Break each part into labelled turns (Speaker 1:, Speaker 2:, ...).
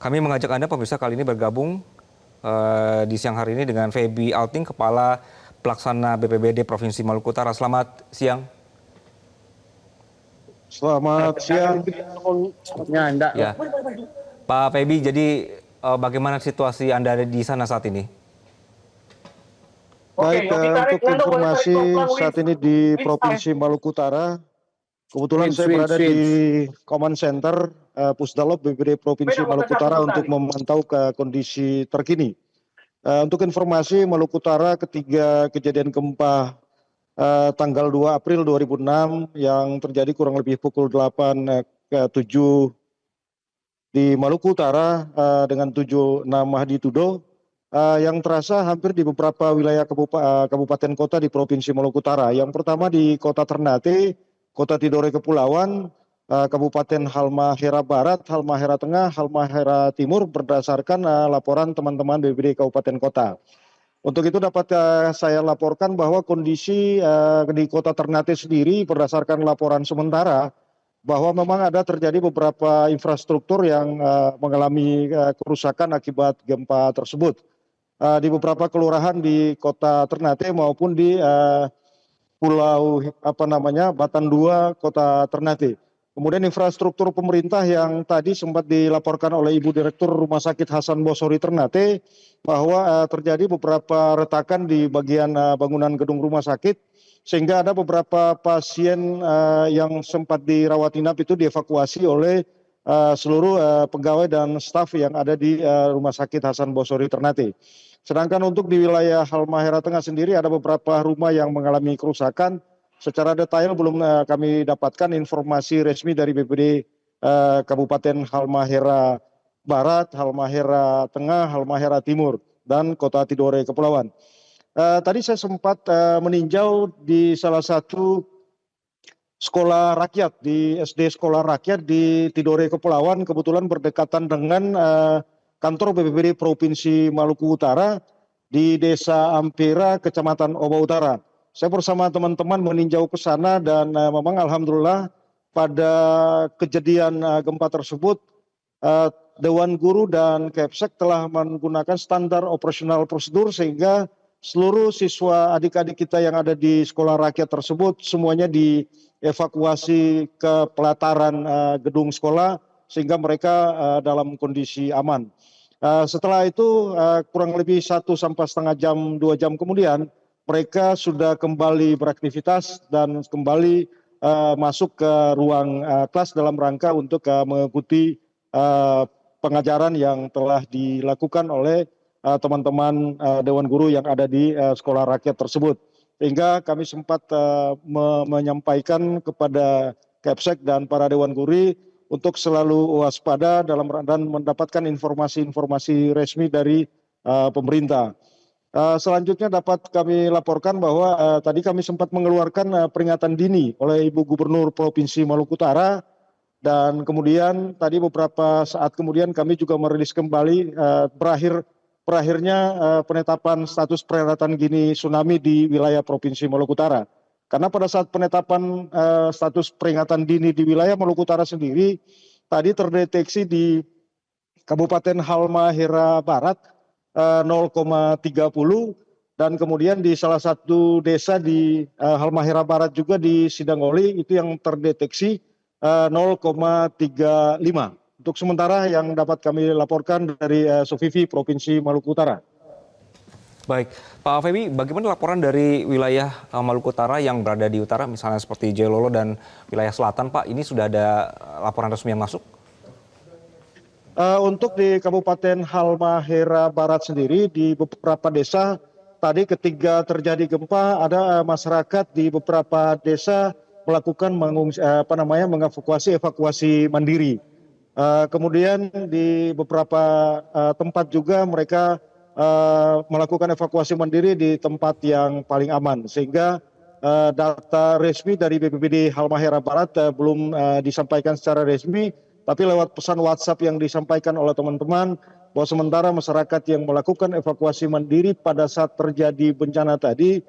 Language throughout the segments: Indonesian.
Speaker 1: Kami mengajak Anda pemirsa kali ini bergabung di siang hari ini dengan Feby Alting, Kepala Pelaksana BPBD Provinsi Maluku Utara. Selamat siang.
Speaker 2: Selamat siang.
Speaker 1: Ya, Pak Feby, jadi bagaimana situasi Anda ada di sana saat ini?
Speaker 2: Baik, untuk informasi saat ini di Provinsi Maluku Utara, kebetulan saya berada di Command Center Pusdalop BPBD Provinsi Maluku Utara untuk memantau ke kondisi terkini. Untuk informasi, Maluku Utara ketika kejadian gempa tanggal 2 April 2006 yang terjadi kurang lebih pukul 8 ke 7 di Maluku Utara dengan 76 magnitudo yang terasa hampir di beberapa wilayah kabupaten kota di Provinsi Maluku Utara. Yang pertama di Kota Ternate, Kota Tidore Kepulauan, Kabupaten Halmahera Barat, Halmahera Tengah, Halmahera Timur berdasarkan laporan teman-teman BPBD Kabupaten Kota. Untuk itu dapat saya laporkan bahwa kondisi di Kota Ternate sendiri berdasarkan laporan sementara bahwa memang ada terjadi beberapa infrastruktur yang mengalami kerusakan akibat gempa tersebut. Di beberapa kelurahan di Kota Ternate maupun di Pulau Batan 2 Kota Ternate. Kemudian infrastruktur pemerintah yang tadi sempat dilaporkan oleh Ibu Direktur Rumah Sakit Hasan Bosori Ternate bahwa terjadi beberapa retakan di bagian bangunan gedung rumah sakit sehingga ada beberapa pasien yang sempat dirawat inap itu dievakuasi oleh seluruh pegawai dan staf yang ada di Rumah Sakit Hasan Bosori Ternate. Sedangkan untuk di wilayah Halmahera Tengah sendiri ada beberapa rumah yang mengalami kerusakan. Secara detail belum kami dapatkan informasi resmi dari BPBD Kabupaten Halmahera Barat, Halmahera Tengah, Halmahera Timur, dan Kota Tidore Kepulauan. Tadi saya sempat meninjau di salah satu sekolah rakyat, di SD Sekolah Rakyat di Tidore Kepulauan, kebetulan berdekatan dengan kantor BPBD Provinsi Maluku Utara di Desa Ampera, Kecamatan Oba Utara. Saya bersama teman-teman meninjau ke sana dan memang alhamdulillah pada kejadian gempa tersebut Dewan Guru dan Kepsek telah menggunakan standar operasional prosedur sehingga seluruh siswa adik-adik kita yang ada di sekolah rakyat tersebut semuanya dievakuasi ke pelataran gedung sekolah sehingga mereka dalam kondisi aman. Setelah itu kurang lebih 1,5 jam, 2 jam kemudian mereka sudah kembali beraktivitas dan kembali masuk ke ruang kelas dalam rangka untuk mengikuti pengajaran yang telah dilakukan oleh teman-teman Dewan Guru yang ada di sekolah rakyat tersebut. Sehingga kami sempat menyampaikan kepada Kepsek dan para Dewan Guru untuk selalu waspada dan mendapatkan informasi-informasi resmi dari pemerintah. Selanjutnya dapat kami laporkan bahwa tadi kami sempat mengeluarkan peringatan dini oleh Ibu Gubernur Provinsi Maluku Utara dan kemudian tadi beberapa saat kemudian kami juga merilis kembali berakhirnya penetapan status peringatan dini tsunami di wilayah Provinsi Maluku Utara. Karena pada saat penetapan status peringatan dini di wilayah Maluku Utara sendiri, tadi terdeteksi di Kabupaten Halmahera Barat 0,30 dan kemudian di salah satu desa di Halmahera Barat juga di Sidangoli itu yang terdeteksi 0,35. Untuk sementara yang dapat kami laporkan dari Sofivi Provinsi Maluku Utara.
Speaker 1: Baik, Pak Feby, bagaimana laporan dari wilayah Maluku Utara yang berada di utara, misalnya seperti Jailolo dan wilayah selatan, Pak? Ini sudah ada laporan resmi yang masuk?
Speaker 2: Untuk di Kabupaten Halmahera Barat sendiri, di beberapa desa, tadi ketika terjadi gempa, ada masyarakat di beberapa desa melakukan evakuasi mandiri. Kemudian di beberapa tempat juga mereka melakukan evakuasi mandiri di tempat yang paling aman sehingga data resmi dari BPBD Halmahera Barat belum disampaikan secara resmi, tapi lewat pesan WhatsApp yang disampaikan oleh teman-teman bahwa sementara masyarakat yang melakukan evakuasi mandiri pada saat terjadi bencana tadi,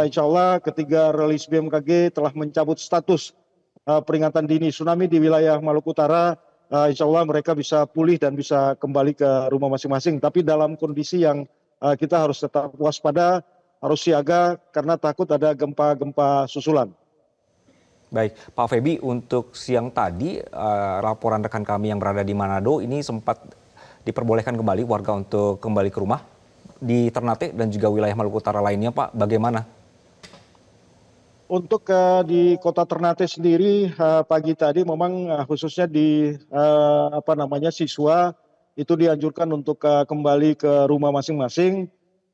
Speaker 2: insya Allah ketiga rilis BMKG telah mencabut status peringatan dini tsunami di wilayah Maluku Utara insya Allah mereka bisa pulih dan bisa kembali ke rumah masing-masing. Tapi dalam kondisi yang kita harus tetap waspada, harus siaga karena takut ada gempa-gempa susulan.
Speaker 1: Baik, Pak Feby, untuk siang tadi laporan rekan kami yang berada di Manado ini sempat diperbolehkan kembali warga untuk kembali ke rumah di Ternate dan juga wilayah Maluku Utara lainnya, Pak. Bagaimana?
Speaker 2: Untuk di kota Ternate sendiri pagi tadi memang khususnya di siswa itu dianjurkan untuk kembali ke rumah masing-masing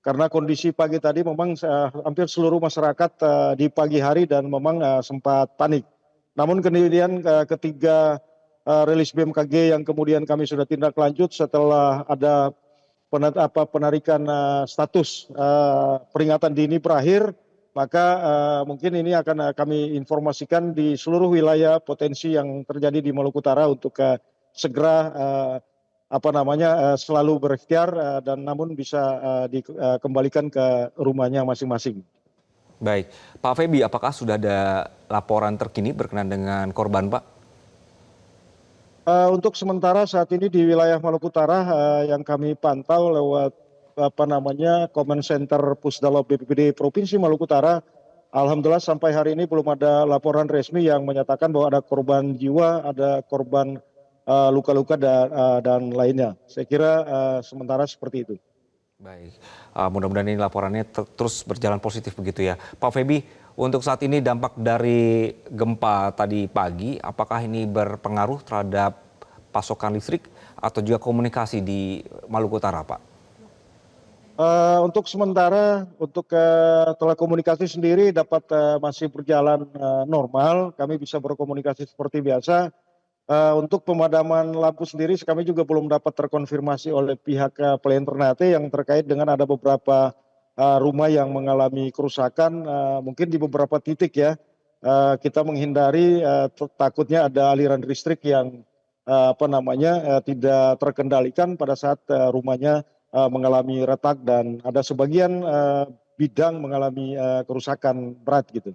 Speaker 2: karena kondisi pagi tadi memang hampir seluruh masyarakat di pagi hari dan memang sempat panik. Namun kemudian ketiga rilis BMKG yang kemudian kami sudah tindak lanjut setelah ada penarikan status peringatan dini berakhir, maka mungkin ini akan kami informasikan di seluruh wilayah potensi yang terjadi di Maluku Utara untuk segera selalu berikhtiar dan namun bisa dikembalikan ke rumahnya masing-masing.
Speaker 1: Baik, Pak Feby, apakah sudah ada laporan terkini berkenaan dengan korban, Pak?
Speaker 2: Untuk sementara saat ini di wilayah Maluku Utara yang kami pantau lewat Command Center Pusdalop BPBD Provinsi Maluku Utara, alhamdulillah sampai hari ini belum ada laporan resmi yang menyatakan bahwa ada korban jiwa, ada korban luka-luka dan lainnya. Saya kira sementara seperti itu.
Speaker 1: Baik, mudah-mudahan ini laporannya terus berjalan positif begitu ya. Pak Feby, untuk saat ini dampak dari gempa tadi pagi, apakah ini berpengaruh terhadap pasokan listrik atau juga komunikasi di Maluku Utara, Pak?
Speaker 2: Untuk sementara, untuk telekomunikasi sendiri dapat masih berjalan normal, kami bisa berkomunikasi seperti biasa. Untuk pemadaman lampu sendiri kami juga belum dapat terkonfirmasi oleh pihak PLN Ternate yang terkait dengan ada beberapa rumah yang mengalami kerusakan, mungkin di beberapa titik ya. Kita menghindari takutnya ada aliran listrik yang tidak terkendalikan pada saat rumahnya mengalami retak dan ada sebagian bidang mengalami kerusakan berat gitu.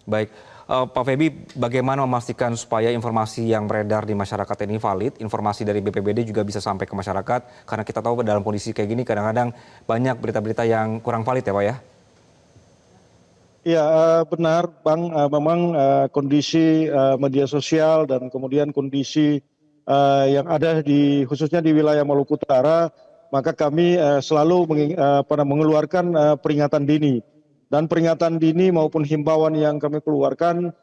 Speaker 1: Baik, Pak Feby, bagaimana memastikan supaya informasi yang beredar di masyarakat ini valid, informasi dari BPBD juga bisa sampai ke masyarakat, karena kita tahu dalam kondisi kayak gini kadang-kadang banyak berita-berita yang kurang valid ya Pak ya?
Speaker 2: Iya benar Bang, memang kondisi media sosial dan kemudian kondisi yang ada khususnya di wilayah Maluku Utara, maka kami selalu mengeluarkan peringatan dini. Dan peringatan dini maupun himbauan yang kami keluarkan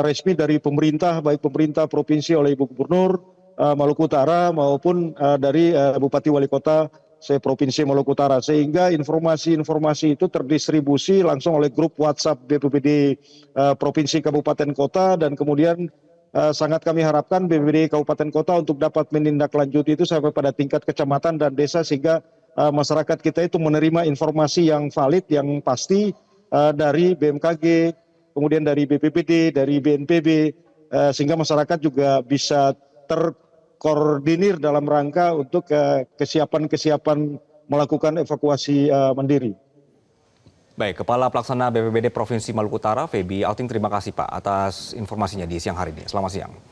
Speaker 2: resmi dari pemerintah, baik pemerintah provinsi oleh Ibu Gubernur Maluku Utara maupun dari Bupati Wali Kota Provinsi Maluku Utara. Sehingga informasi-informasi itu terdistribusi langsung oleh grup WhatsApp BPBD Provinsi Kabupaten Kota dan kemudian sangat kami harapkan BPBD Kabupaten Kota untuk dapat menindaklanjuti itu sampai pada tingkat kecamatan dan desa sehingga masyarakat kita itu menerima informasi yang valid, yang pasti dari BMKG, kemudian dari BPBD, dari BNPB, sehingga masyarakat juga bisa terkoordinir dalam rangka untuk kesiapan melakukan evakuasi mandiri.
Speaker 1: Baik, Kepala Pelaksana BPBD Provinsi Maluku Utara, Feby Alting, terima kasih Pak atas informasinya di siang hari ini. Selamat siang.